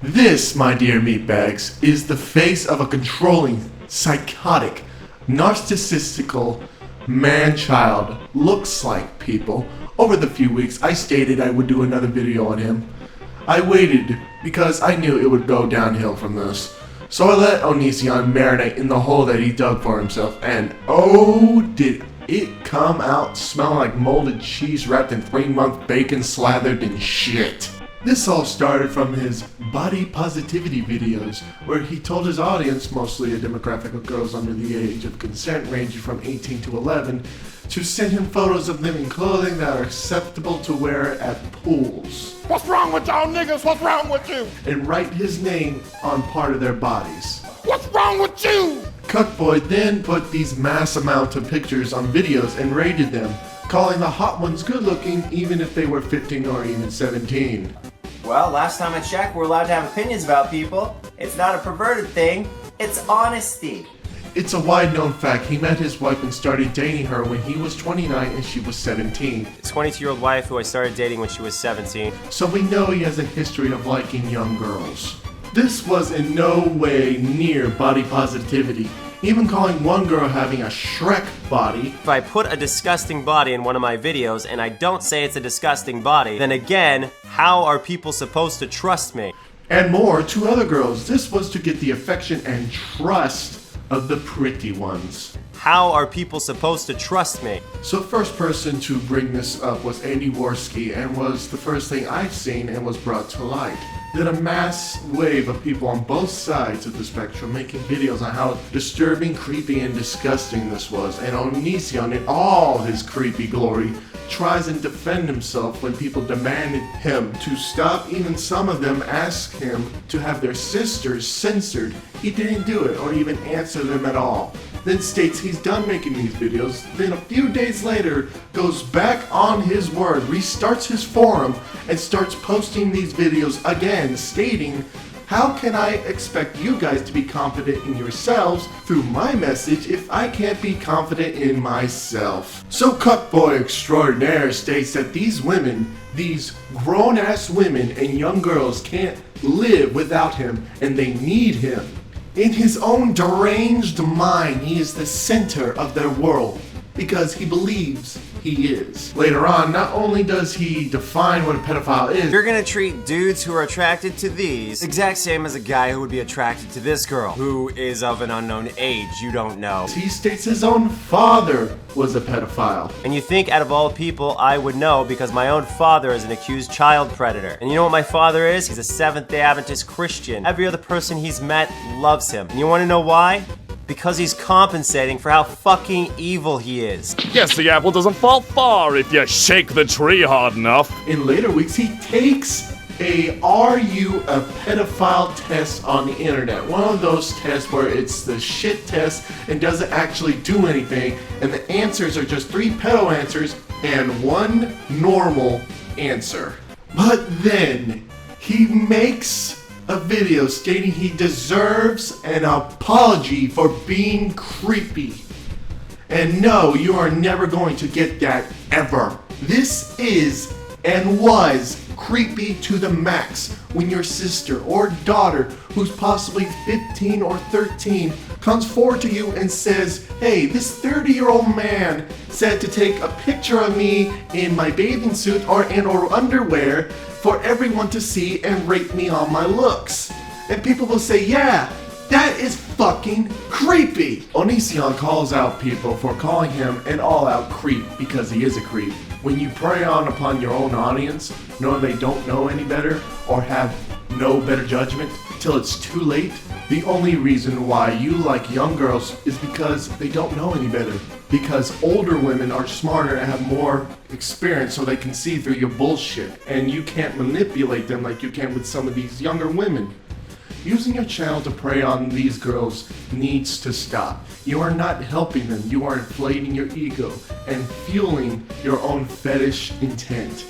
This, my dear meatbags, is the face of a controlling, psychotic, narcissistical man-child. Looks like, people. Over the few weeks, I stated I would do another video on him. I waited because I knew it would go downhill from this. So I let Onision marinate in the hole that he dug for himself, and oh, did it come out smelling like molded cheese wrapped in 3-month bacon slathered in shit. This all started from his body positivity videos, where he told his audience, mostly a demographic of girls under the age of consent ranging from 18 to 11, to send him photos of them in clothing that are acceptable to wear at pools. What's wrong with y'all niggas? What's wrong with you? And write his name on part of their bodies. What's wrong with you? Cuck Boy then put these mass amounts of pictures on videos and rated them, calling the hot ones good looking even if they were 15 or even 17. Well, last time I checked, we're allowed to have opinions about people. It's not a perverted thing, it's honesty. It's a wide known fact he met his wife and started dating her when he was 29 and she was 17. 22-year-old wife who I started dating when she was 17. So we know he has a history of liking young girls. This was in no way near body positivity, even calling one girl having a Shrek body. If I put a disgusting body in one of my videos and I don't say it's a disgusting body, then again, how are people supposed to trust me? And more to other girls. This was to get the affection and trust of the pretty ones. How are people supposed to trust me? So first person to bring this up was Andy Worski, and was the first thing I've seen and was brought to light. Then a mass wave of people on both sides of the spectrum making videos on how disturbing, creepy, and disgusting this was. And Onision, in all his creepy glory, tries and defend himself when people demanded him to stop. Even some of them asked him to have their sisters censored. He didn't do it or even answer them at all. Then states he's done making these videos, then a few days later goes back on his word, restarts his forum, and starts posting these videos again, stating, "How can I expect you guys to be confident in yourselves through my message if I can't be confident in myself?" So Cuck Boy Extraordinaire states that these women, these grown-ass women and young girls can't live without him and they need him. In his own deranged mind, he is the center of their world because he believes he is. Later on, not only does he define what a pedophile is, You're gonna treat dudes who are attracted to these exact same as a guy who would be attracted to this girl, who is of an unknown age you don't know. he states his own father was a pedophile. And you think out of all people I would know because my own father is an accused child predator. And you know what my father is? He's a Seventh-day Adventist Christian. Every other person he's met loves him. And you wanna know why? Because he's compensating for how fucking evil he is. Guess the apple doesn't fall far if you shake the tree hard enough. In later weeks, he takes a "Are you a pedophile?" test on the internet. One of those tests where it's the shit test and doesn't actually do anything, and the answers are just 3 pedo answers and 1 normal answer. But then he makes a video stating he deserves an apology for being creepy. And no, you are never going to get that ever. This is and was creepy to the max when your sister or daughter, who's possibly 15 or 13, comes forward to you and says, "Hey, this 30-year-old man said to take a picture of me in my bathing suit or underwear for everyone to see and rate me on my looks." And people will say, "Yeah, that is fucking creepy." Onision calls out people for calling him an all-out creep because he is a creep. When you prey on upon your own audience, knowing they don't know any better or have no better judgment till it's too late, the only reason why you like young girls is because they don't know any better. Because older women are smarter and have more experience so they can see through your bullshit, and you can't manipulate them like you can with some of these younger women. Using your channel to prey on these girls needs to stop. You are not helping them, you are inflating your ego and fueling your own fetish intent.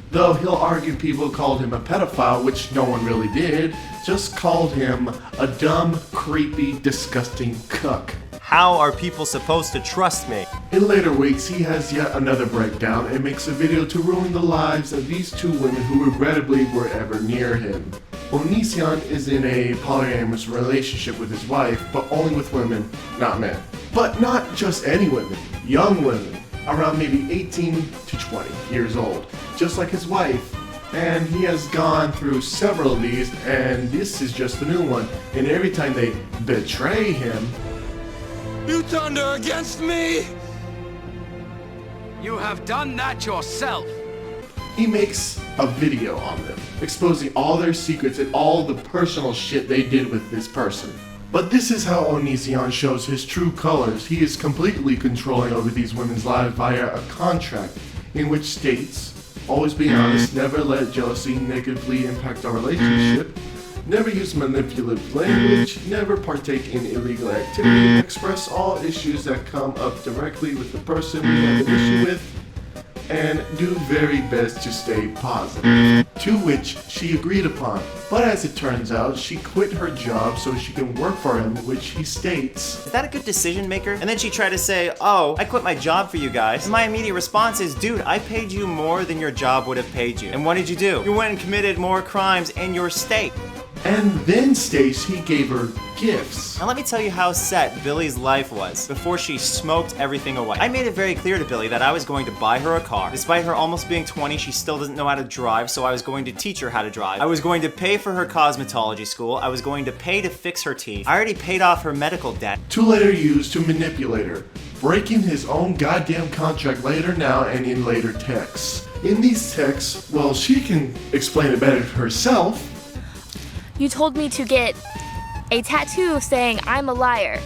Though he'll argue people called him a pedophile, which no one really did, just called him a dumb, creepy, disgusting cuck. How are people supposed to trust me? In later weeks, he has yet another breakdown and makes a video to ruin the lives of these two women who regrettably were ever near him. Onision is in a polyamorous relationship with his wife, but only with women, not men. But not just any women, young women, around maybe 18 to 20 years old, just like his wife. And he has gone through several of these, and this is just the new one. And every time they betray him, You turned her against me? You have done that yourself. he makes a video on them, exposing all their secrets and all the personal shit they did with this person. But this is how Onision shows his true colors. He is completely controlling over these women's lives via a contract in which states, always be honest, never let jealousy negatively impact our relationship, never use manipulative language, never partake in illegal activity, express all issues that come up directly with the person we have an issue with, and do very best to stay positive. To which she agreed upon. But as it turns out, she quit her job so she can work for him, which he states, Is that a good decision maker? And then she tried to say, oh, I quit my job for you guys. And my immediate response is, dude, I paid you more than your job would have paid you. And what did you do? You went and committed more crimes in your state. and then states he gave her gifts. Now let me tell you how set Billy's life was before she smoked everything away. I made it very clear to Billy that I was going to buy her a car. Despite her almost being 20, she still doesn't know how to drive, so I was going to teach her how to drive. I was going to pay for her cosmetology school. I was going to pay to fix her teeth. I already paid off her medical debt. To later use to manipulate her, breaking his own goddamn contract later now and in later texts. In these texts, well, she can explain it better herself. You told me to get a tattoo saying I'm a liar,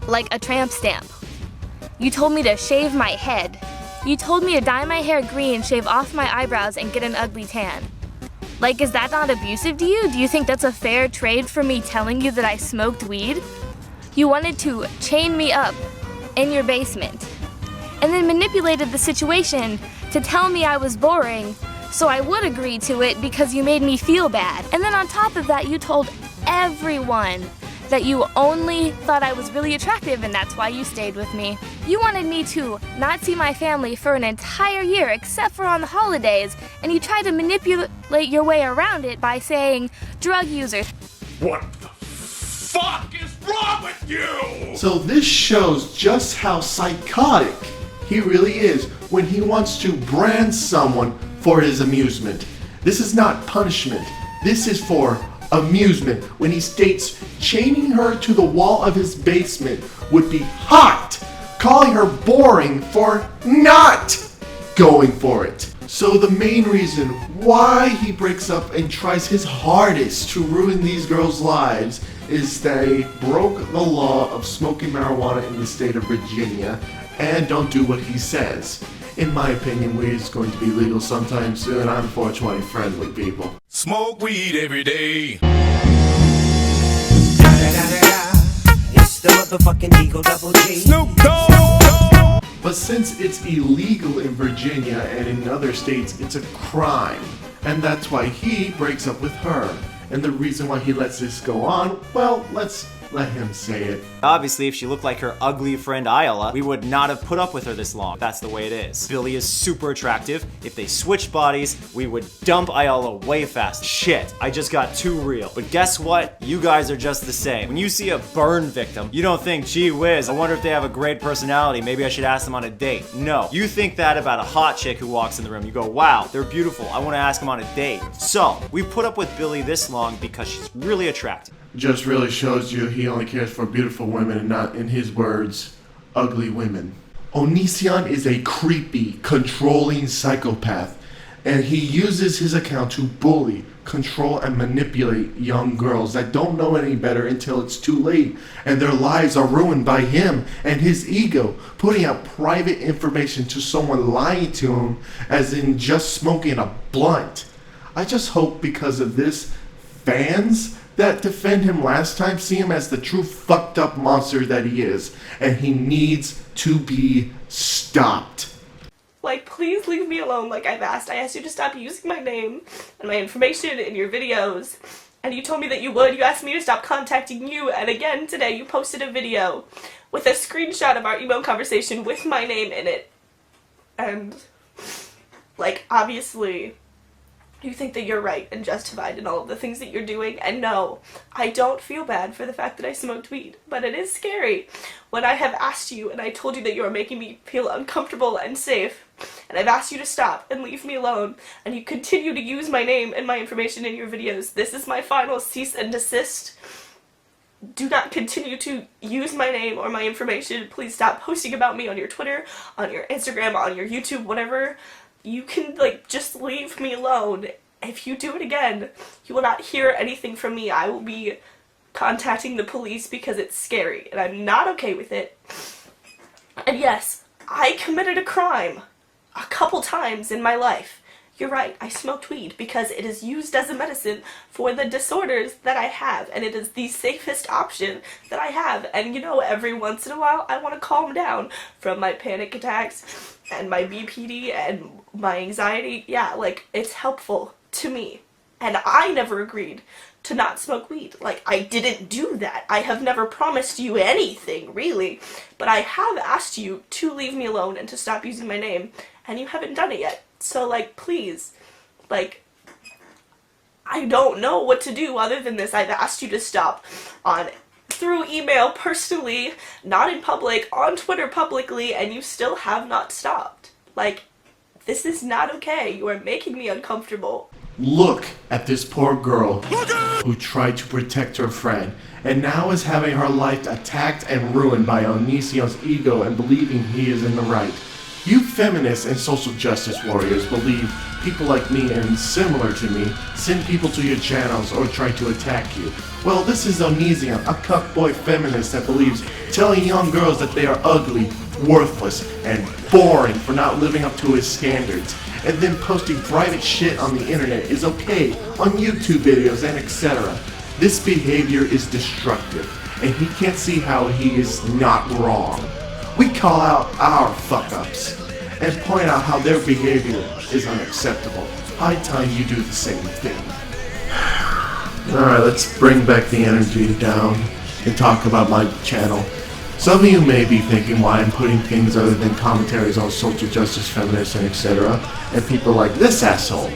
like a tramp stamp. You told me to shave my head. You told me to dye my hair green, shave off my eyebrows, and get an ugly tan. Like, is that not abusive to you? Do you think that's a fair trade for me telling you that I smoked weed? You wanted to chain me up in your basement, and then manipulated the situation to tell me I was boring, so I would agree to it because you made me feel bad. And then on top of that, you told everyone that you only thought I was really attractive and that's why you stayed with me. You wanted me to not see my family for an entire year except for on the holidays, and you tried to manipulate your way around it by saying drug user. What the fuck is wrong with you? So this shows just how psychotic he really is when he wants to brand someone for his amusement. This is not punishment. This is for amusement. When he states chaining her to the wall of his basement would be hot, calling her boring for not going for it. So the main reason why he breaks up and tries his hardest to ruin these girls' lives is they broke the law of smoking marijuana in the state of Virginia and don't do what he says. In my opinion, weed is going to be legal sometime soon. I'm 420 friendly, people. Smoke weed every day. It's the motherfucking Eagle Double G. Snoop Dogg. But since it's illegal in Virginia and in other states, it's a crime. And that's why he breaks up with her. And the reason why he lets this go on, well, let's let him say it. Obviously, if she looked like her ugly friend Ayala, we would not have put up with her this long. That's the way it is. Billy is super attractive. If they switched bodies, we would dump Ayala way fast. Shit, I just got too real. But guess what? You guys are just the same. When you see a burn victim, you don't think, gee whiz, I wonder if they have a great personality. Maybe I should ask them on a date. No. You think that about a hot chick who walks in the room. You go, wow, they're beautiful. I want to ask them on a date. So, we put up with Billy this long because she's really attractive. Just really shows you he only cares for beautiful women and not, in his words, ugly women. Onision is a creepy, controlling psychopath, and he uses his account to bully, control, and manipulate young girls that don't know any better until it's too late, and their lives are ruined by him and his ego, putting out private information to someone lying to him, as in just smoking a blunt. I just hope because of this, fans that defend him last time see him as the true fucked up monster that he is, and he needs to be stopped. Like, please leave me alone like I've asked. I asked you to stop using my name and my information in your videos. and you told me that you would. You asked me to stop contacting you, and again today you posted a video with a screenshot of our email conversation with my name in it. And, like, obviously, you think that you're right and justified in all of the things that you're doing, and no, I don't feel bad for the fact that I smoked weed, but it is scary when I have asked you and I told you that you are making me feel uncomfortable and safe, and I've asked you to stop and leave me alone, and you continue to use my name and my information in your videos. This is my final cease and desist. Do not continue to use my name or my information. Please stop posting about me on your Twitter, on your Instagram, on your YouTube, whatever. You can, like, just leave me alone. If you do it again, you will not hear anything from me. I will be contacting the police because it's scary, and I'm not okay with it. And yes, I committed a crime a couple times in my life. You're right, I smoked weed because it is used as a medicine for the disorders that I have, and it is the safest option that I have. And you know, every once in a while I want to calm down from my panic attacks and my BPD and my anxiety. Yeah, like, it's helpful to me. And I never agreed to not smoke weed. Like, I didn't do that. I have never promised you anything, really. But I have asked you to leave me alone and to stop using my name, and you haven't done it yet. So, like, please, like, I don't know what to do other than this. I've asked you to stop through email, personally, not in public, on Twitter publicly, and you still have not stopped. Like, this is not okay. You are making me uncomfortable. Look at this poor girl who tried to protect her friend and now is having her life attacked and ruined by Onision's ego and believing he is in the right. You feminists and social justice warriors believe people like me and similar to me send people to your channels or try to attack you. Well, this is Onision, a cuck boy feminist that believes telling young girls that they are ugly, worthless, and boring for not living up to his standards, and then posting private shit on the internet is okay on YouTube videos and etc. This behavior is destructive, and he can't see how he is not wrong. We call out our fuck-ups and point out how their behavior is unacceptable. High time you do the same thing. Alright, let's bring back the energy down and talk about my channel. Some of you may be thinking why I'm putting things other than commentaries on social justice, feminists, and etc. and people like this asshole.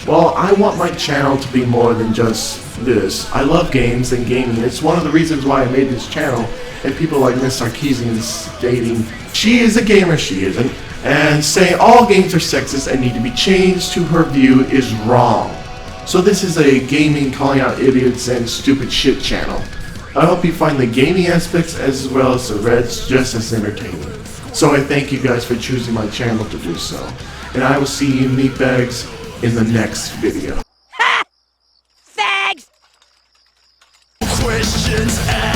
Well, I want my channel to be more than just this. I love games and gaming. It's one of the reasons why I made this channel, and people like Miss Sarkeesian stating she is a gamer, she isn't, and saying all games are sexist and need to be changed to her view is wrong. So this is a gaming calling out idiots and stupid shit channel. I hope you find the gaming aspects as well as the reds just as entertaining. So I thank you guys for choosing my channel to do so. And I will see you meatbags in the next video. Questions asked.